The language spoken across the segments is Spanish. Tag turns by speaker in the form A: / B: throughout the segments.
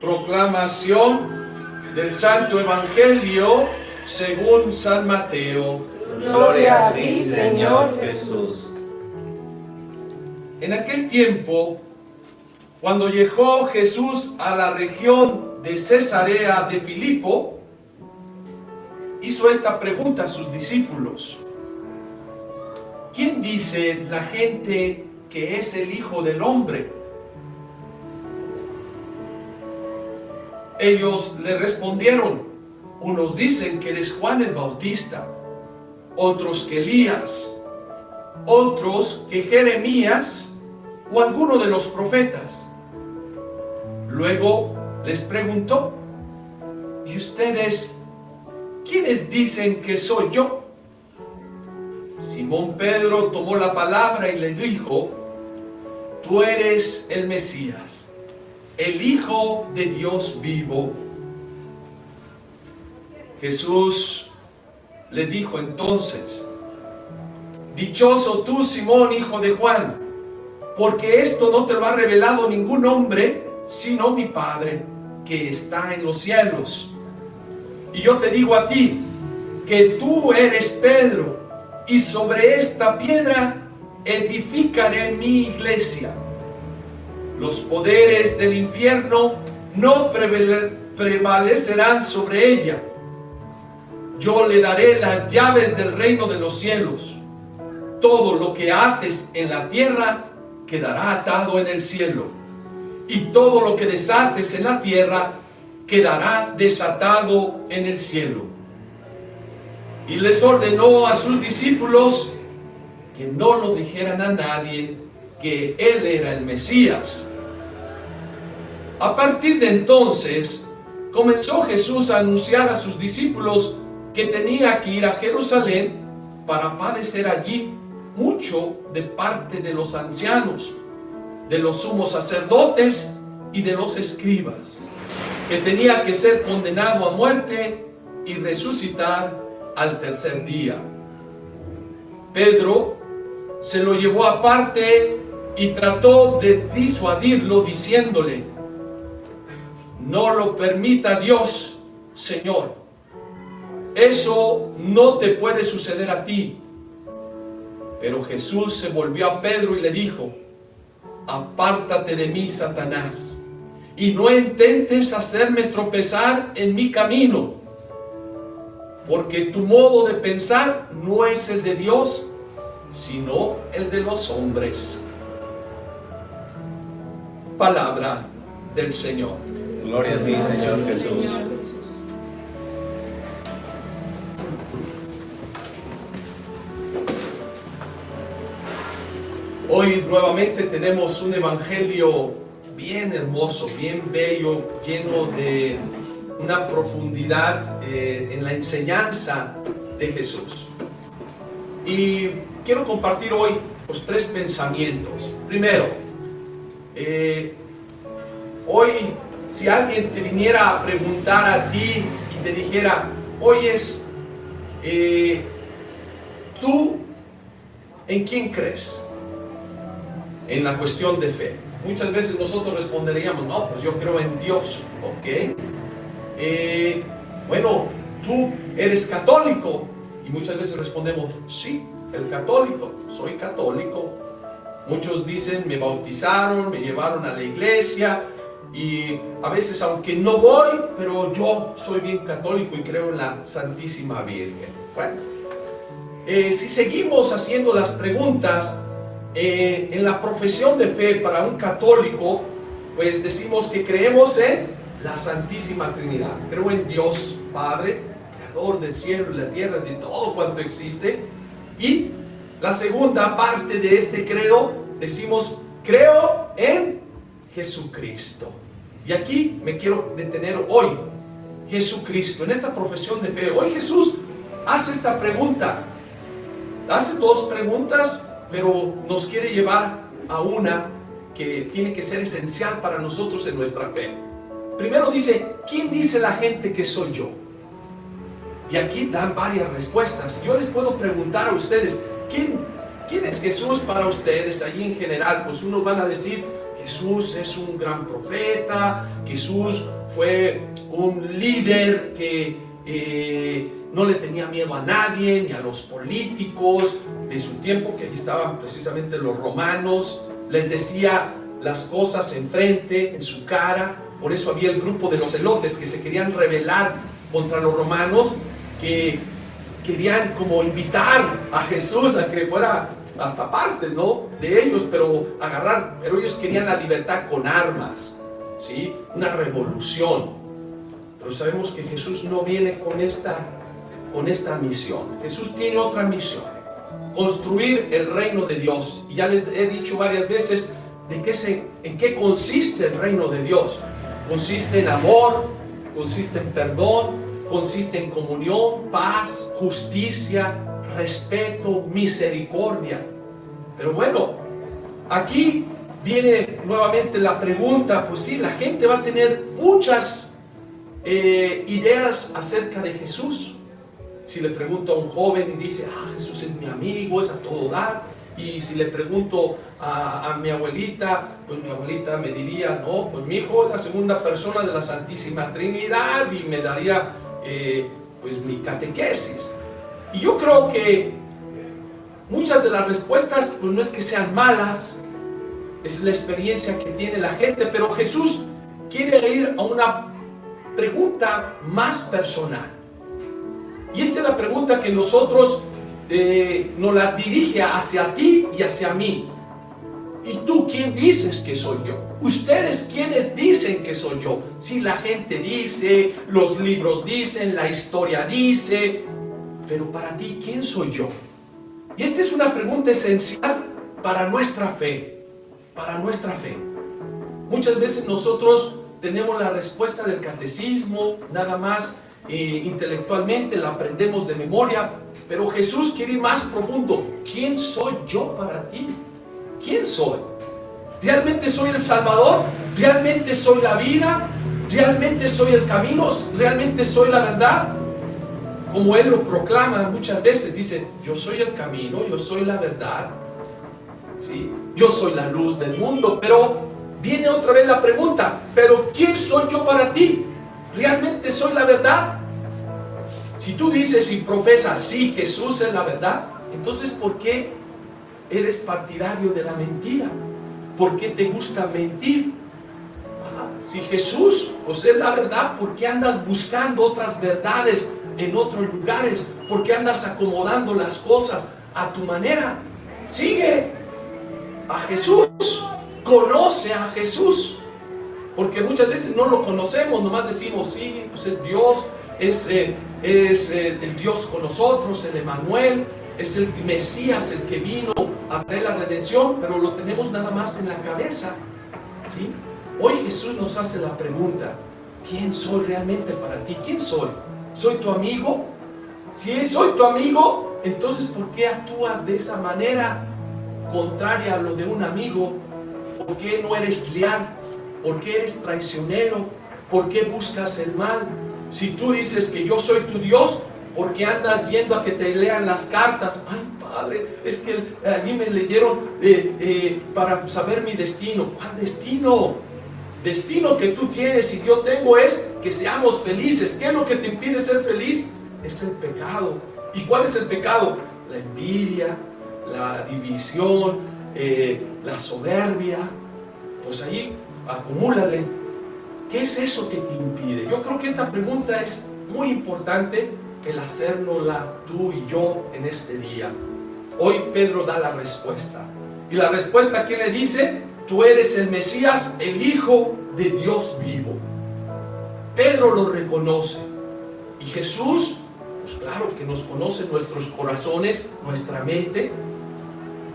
A: Proclamación del Santo Evangelio según San Mateo.
B: Gloria a ti, Señor Jesús.
A: En aquel tiempo, cuando llegó Jesús a la región de Cesarea de Filipo, hizo esta pregunta a sus discípulos: ¿quién dice la gente que es el Hijo del Hombre? Ellos le respondieron: unos dicen que eres Juan el Bautista, otros que Elías, otros que Jeremías o alguno de los profetas. Luego les preguntó: ¿y ustedes quiénes dicen que soy yo? Simón Pedro tomó la palabra y le dijo: tú eres el Mesías, el Hijo de Dios vivo. Jesús le dijo entonces: dichoso tú, Simón, hijo de Juan, porque esto no te lo ha revelado ningún hombre, sino mi Padre que está en los cielos. Y yo te digo a ti, que tú eres Pedro, y sobre esta piedra edificaré mi iglesia. Los poderes del infierno no prevalecerán sobre ella. Yo le daré las llaves del reino de los cielos. Todo lo que ates en la tierra quedará atado en el cielo, y todo lo que desates en la tierra quedará desatado en el cielo. Y les ordenó a sus discípulos que no lo dijeran a nadie que él era el Mesías. A partir de entonces comenzó Jesús a anunciar a sus discípulos que tenía que ir a Jerusalén para padecer allí mucho de parte de los ancianos, de los sumos sacerdotes y de los escribas, que tenía que ser condenado a muerte y resucitar al tercer día. Pedro se lo llevó aparte y trató de disuadirlo diciéndole: no lo permita Dios, Señor. Eso no te puede suceder a ti. Pero Jesús se volvió a Pedro y le dijo: apártate de mí, Satanás, y no intentes hacerme tropezar en mi camino, porque tu modo de pensar no es el de Dios, sino el de los hombres. Palabra del Señor.
B: Gloria a ti, Señor Jesús.
A: Hoy nuevamente tenemos un evangelio bien hermoso, bien bello, lleno de una profundidad en la enseñanza de Jesús. Y quiero compartir hoy los tres pensamientos. Primero, hoy si alguien te viniera a preguntar a ti y te dijera: oyes, ¿tú en quién crees? En la cuestión de fe. Muchas veces nosotros responderíamos: no, pues yo creo en Dios. ¿Ok? Bueno, ¿tú eres católico? Y muchas veces respondemos: sí, el católico, soy católico. Muchos dicen: me bautizaron, me llevaron a la iglesia, y a veces, aunque no voy, pero yo soy bien católico y creo en la Santísima Virgen. Bueno, si seguimos haciendo las preguntas, en la profesión de fe para un católico, pues decimos que creemos en la Santísima Trinidad. Creo en Dios Padre, creador del cielo y la tierra, de todo cuanto existe. Y la segunda parte de este credo, decimos: creo en Jesucristo. Y aquí me quiero detener hoy. Jesucristo, en esta profesión de fe. Hoy Jesús hace esta pregunta. Hace dos preguntas, pero nos quiere llevar a una que tiene que ser esencial para nosotros en nuestra fe. Primero dice: ¿quién dice la gente que soy yo? Y aquí dan varias respuestas. Yo les puedo preguntar a ustedes: ¿quién es Jesús para ustedes? Allí en general, pues unos van a decir: Jesús es un gran profeta, Jesús fue un líder que no le tenía miedo a nadie, ni a los políticos de su tiempo, que ahí estaban precisamente los romanos, les decía las cosas enfrente, en su cara. Por eso había el grupo de los celotes que se querían rebelar contra los romanos, que querían como invitar a Jesús a que fuera hasta parte, ¿no?, de ellos, pero ellos querían la libertad con armas, ¿sí? Una revolución. Pero sabemos que Jesús no viene con esta misión. Jesús tiene otra misión: construir el reino de Dios. Y ya les he dicho varias veces en qué consiste el reino de Dios. Consiste en amor, consiste en perdón, consiste en comunión, paz, justicia, respeto, misericordia. Pero bueno, aquí viene nuevamente la pregunta. Pues sí, la gente va a tener muchas ideas acerca de Jesús. Si le pregunto a un joven y dice, Jesús es mi amigo, es a todo dar. Y si le pregunto a mi abuelita, pues mi abuelita me diría, no, pues mi hijo es la segunda persona de la Santísima Trinidad, y me daría pues mi catequesis. Y yo creo que muchas de las respuestas pues no es que sean malas, es la experiencia que tiene la gente, pero Jesús quiere ir a una pregunta más personal. Y esta es la pregunta que nosotros nos la dirige hacia ti y hacia mí. ¿Y tú quién dices que soy yo? ¿Ustedes quiénes dicen que soy yo? Si la gente dice, los libros dicen, la historia dice, pero para ti, ¿quién soy yo? Y esta es una pregunta esencial para nuestra fe, para nuestra fe. Muchas veces nosotros tenemos la respuesta del catecismo, nada más intelectualmente la aprendemos de memoria, pero Jesús quiere ir más profundo. ¿Quién soy yo para ti? ¿Quién soy? ¿Realmente soy el Salvador? ¿Realmente soy la vida? ¿Realmente soy el camino? ¿Realmente soy la verdad? Como Él lo proclama muchas veces, dice, yo soy el camino, yo soy la verdad, ¿sí? Yo soy la luz del mundo. Pero viene otra vez la pregunta, ¿pero quién soy yo para ti? ¿Realmente soy la verdad? Si tú dices y profesas, sí, Jesús es la verdad, entonces ¿por qué eres partidario de la mentira? ¿Por qué te gusta mentir? Si Jesús pues es la verdad, ¿por qué andas buscando otras verdades en otros lugares? ¿Por qué andas acomodando las cosas a tu manera? Sigue a Jesús, conoce a Jesús, porque muchas veces no lo conocemos, nomás decimos, sí, pues es Dios, es el Dios con nosotros, el Emmanuel, es el Mesías, el que vino a traer la redención, pero lo tenemos nada más en la cabeza, ¿sí? Hoy Jesús nos hace la pregunta, ¿quién soy realmente para ti? ¿Quién soy? ¿Soy tu amigo? Si soy tu amigo, entonces ¿por qué actúas de esa manera contraria a lo de un amigo? ¿Por qué no eres leal? ¿Por qué eres traicionero? ¿Por qué buscas el mal? Si tú dices que yo soy tu Dios, ¿por qué andas yendo a que te lean las cartas? Ay, Padre, es que allí me leyeron para saber mi destino. ¿Cuál destino? Destino que tú tienes y yo tengo es que seamos felices. ¿Qué es lo que te impide ser feliz? Es el pecado. ¿Y cuál es el pecado? La envidia, la división, la soberbia. Pues ahí acumúlale. ¿Qué es eso que te impide? Yo creo que esta pregunta es muy importante, el hacérnosla tú y yo en este día. Hoy Pedro da la respuesta. Y la respuesta, ¿qué le dice? Tú eres el Mesías, el Hijo de Dios vivo. Pedro lo reconoce. Y Jesús, pues claro que nos conoce nuestros corazones, nuestra mente.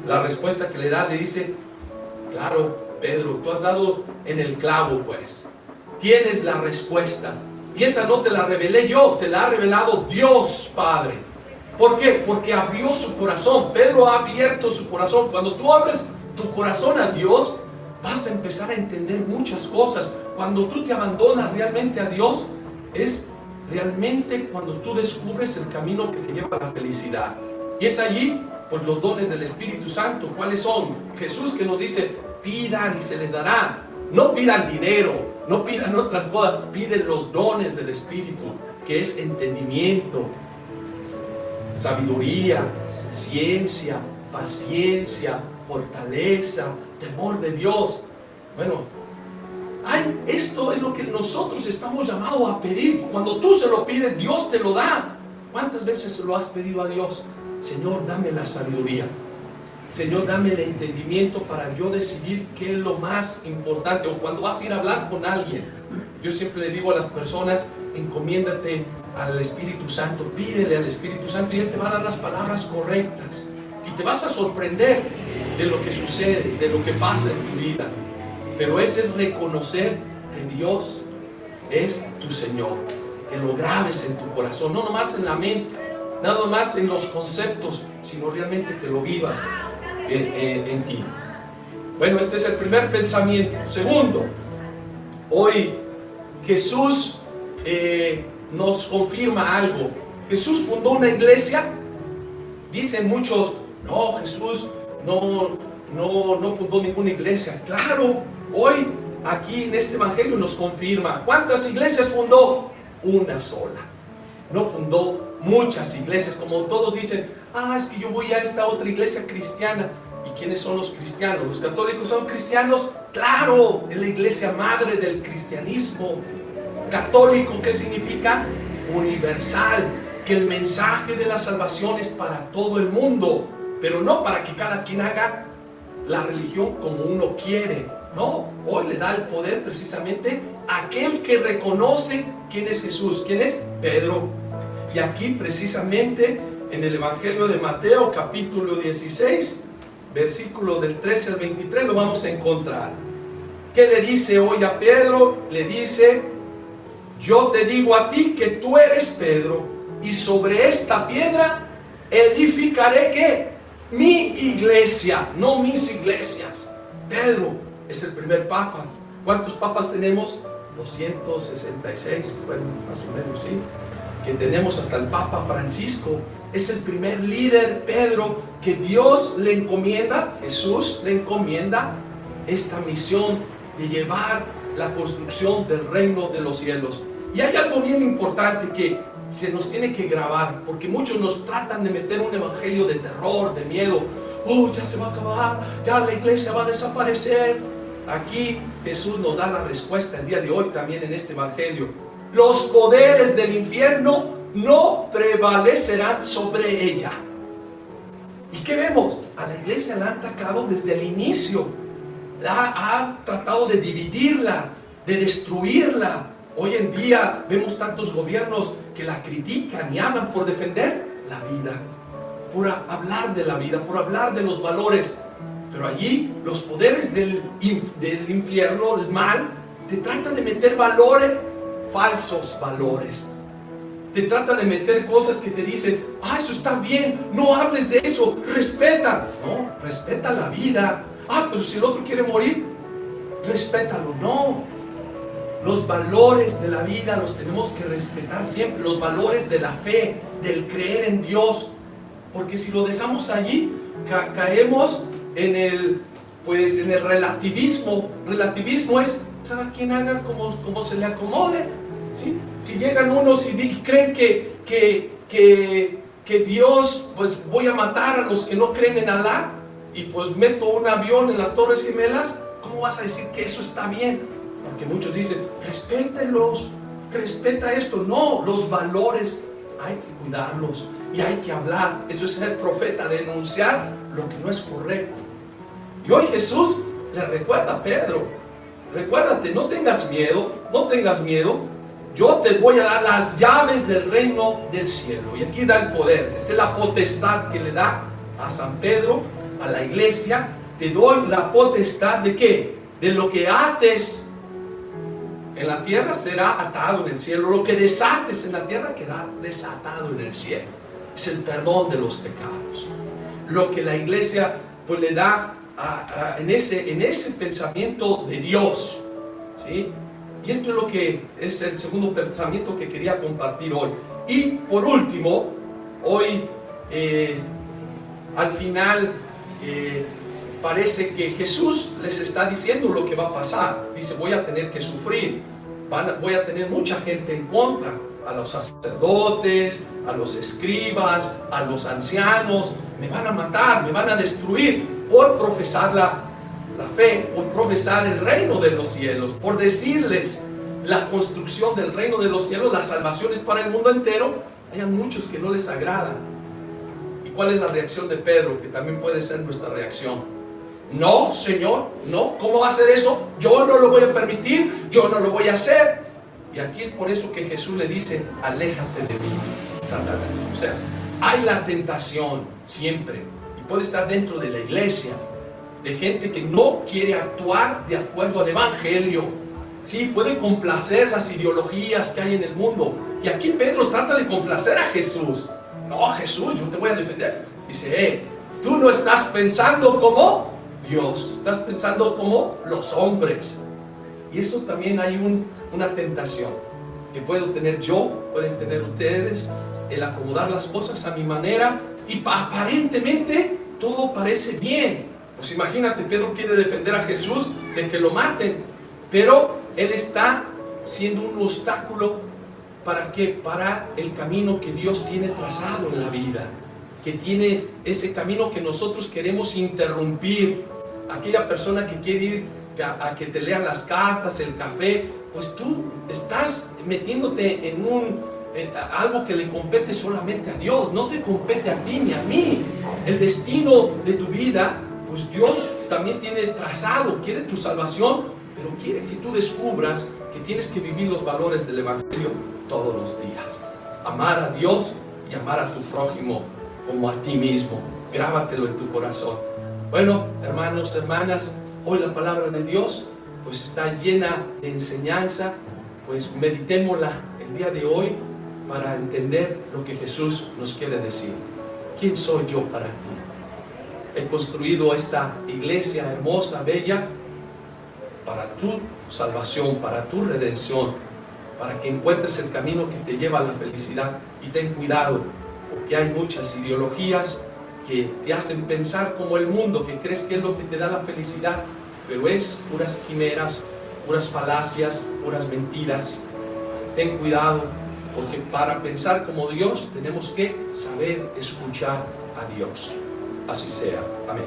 A: La respuesta que le da, le dice, claro, Pedro, tú has dado en el clavo, pues. Tienes la respuesta. Y esa no te la revelé yo, te la ha revelado Dios Padre. ¿Por qué? Porque abrió su corazón. Pedro ha abierto su corazón. Cuando tú abres tu corazón a Dios, vas a empezar a entender muchas cosas. Cuando tú te abandonas realmente a Dios, es realmente cuando tú descubres el camino que te lleva a la felicidad. Y es allí, pues, los dones del Espíritu Santo. ¿Cuáles son? Jesús que nos dice, pidan y se les dará. No pidan dinero, no pidan otras cosas, piden los dones del Espíritu, que es entendimiento, sabiduría, ciencia, paciencia, fortaleza, temor de Dios. Bueno, esto es lo que nosotros estamos llamados a pedir. Cuando tú se lo pides, Dios te lo da. ¿Cuántas veces se lo has pedido a Dios? Señor, dame la sabiduría. Señor, dame el entendimiento para yo decidir qué es lo más importante. O cuando vas a ir a hablar con alguien, yo siempre le digo a las personas, encomiéndate al Espíritu Santo, pídele al Espíritu Santo y Él te va a dar las palabras correctas. Y te vas a sorprender de lo que sucede, de lo que pasa en tu vida. Pero es el reconocer que Dios es tu Señor, que lo grabes en tu corazón, no nomás en la mente, nada más en los conceptos, sino realmente que lo vivas en ti. Bueno, este es el primer pensamiento. Segundo, hoy Jesús nos confirma algo. Jesús fundó una iglesia. Dicen muchos, no, Jesús no fundó ninguna iglesia. Claro, hoy aquí en este evangelio nos confirma. ¿Cuántas iglesias fundó? Una sola. No fundó muchas iglesias, como todos dicen, es que yo voy a esta otra iglesia cristiana. ¿Y quiénes son los cristianos? ¿Los católicos son cristianos? Claro, es la iglesia madre del cristianismo. Católico, ¿qué significa? Universal, que el mensaje de la salvación es para todo el mundo, pero no para que cada quien haga la religión como uno quiere. No, hoy le da el poder precisamente a aquel que reconoce quién es Jesús. ¿Quién es? Pedro. Y aquí precisamente en el Evangelio de Mateo capítulo 16, versículo del 13 al 23 lo vamos a encontrar. ¿Qué le dice hoy a Pedro? Le dice, yo te digo a ti que tú eres Pedro, y sobre esta piedra edificaré, ¿qué? Mi iglesia, no mis iglesias. Pedro es el primer papa. ¿Cuántos papas tenemos? 266, bueno, más o menos, sí. Que tenemos hasta el Papa Francisco. Es el primer líder, Pedro, que Dios le encomienda, Jesús le encomienda esta misión de llevar la construcción del reino de los cielos. Y hay algo bien importante que se nos tiene que grabar, porque muchos nos tratan de meter un evangelio de terror, de miedo. Ya se va a acabar, ya la iglesia va a desaparecer. Aquí Jesús nos da la respuesta el día de hoy también en este evangelio. Los poderes del infierno no prevalecerán sobre ella. ¿Y qué vemos? A la iglesia la han atacado desde el inicio. Ha tratado de dividirla, de destruirla. Hoy en día vemos tantos gobiernos que la critican y hablan por defender la vida, por hablar de la vida, por hablar de los valores. Pero allí los poderes del infierno, el mal, te tratan de meter valores, falsos valores. Te tratan de meter cosas que te dicen, eso está bien, no hables de eso, respeta. No, respeta la vida. Pero si el otro quiere morir, respétalo. No, los valores de la vida los tenemos que respetar siempre. Los valores de la fe, del creer en Dios. Porque si lo dejamos allí, caemos en el relativismo. Relativismo es cada quien haga como se le acomode, ¿sí? Si llegan unos y creen que Dios, pues voy a matar a los que no creen en Alá, y pues meto un avión en las Torres Gemelas, ¿cómo vas a decir que eso está bien? Porque muchos dicen, respétenlos, respeta esto. No, los valores hay que cuidarlos y hay que hablar. Eso es ser profeta, denunciar lo que no es correcto. Y hoy Jesús le recuerda a Pedro, recuérdate, no tengas miedo, no tengas miedo. Yo te voy a dar las llaves del reino del cielo. Y aquí da el poder. Esta es la potestad que le da a San Pedro, a la iglesia. Te doy la potestad de ¿qué? De lo que ates en la tierra será atado en el cielo. Lo que desates en la tierra quedará desatado en el cielo. Es el perdón de los pecados. Lo que la iglesia pues le da en ese pensamiento de Dios, ¿sí? Y esto es lo que es el segundo pensamiento que quería compartir hoy. Y por último, hoy al final parece que Jesús les está diciendo lo que va a pasar. Dice, voy a tener que sufrir, voy a tener mucha gente en contra, a los sacerdotes, a los escribas, a los ancianos, me van a matar, me van a destruir por profesar la fe, por profesar el reino de los cielos, por decirles la construcción del reino de los cielos, las salvaciones para el mundo entero. Hay muchos que no les agradan. ¿Y cuál es la reacción de Pedro? Que también puede ser nuestra reacción. No, Señor, no, ¿cómo va a ser eso? Yo no lo voy a permitir, yo no lo voy a hacer. Y aquí es por eso que Jesús le dice, aléjate de mí, Satanás. O sea, hay la tentación siempre, y puede estar dentro de la iglesia, de gente que no quiere actuar de acuerdo al evangelio. Sí, puede complacer las ideologías que hay en el mundo. Y aquí Pedro trata de complacer a Jesús. No, Jesús, yo te voy a defender. Dice, tú no estás pensando como Dios, estás pensando como los hombres. Y eso también hay una tentación que puedo tener yo, pueden tener ustedes, el acomodar las cosas a mi manera, y aparentemente todo parece bien. Pues imagínate, Pedro quiere defender a Jesús de que lo maten, pero él está siendo un obstáculo. ¿Para qué? Para el camino que Dios tiene trazado en la vida, que tiene ese camino que nosotros queremos interrumpir. Aquella persona que quiere ir a que te lean las cartas, el café, pues tú estás metiéndote en algo que le compete solamente a Dios, no te compete a ti ni a mí. El destino de tu vida, pues Dios también tiene trazado, quiere tu salvación, pero quiere que tú descubras que tienes que vivir los valores del evangelio todos los días. Amar a Dios y amar a tu prójimo como a ti mismo. Grábatelo en tu corazón. Bueno, hermanos, hermanas, hoy la palabra de Dios pues está llena de enseñanza. Pues meditémosla el día de hoy para entender lo que Jesús nos quiere decir. ¿Quién soy yo para ti? He construido esta iglesia hermosa, bella, para tu salvación, para tu redención, para que encuentres el camino que te lleva a la felicidad. Y ten cuidado, porque hay muchas ideologías que te hacen pensar como el mundo, que crees que es lo que te da la felicidad, pero es puras quimeras, puras falacias, puras mentiras. Ten cuidado, porque para pensar como Dios tenemos que saber escuchar a Dios. Así sea. Amén.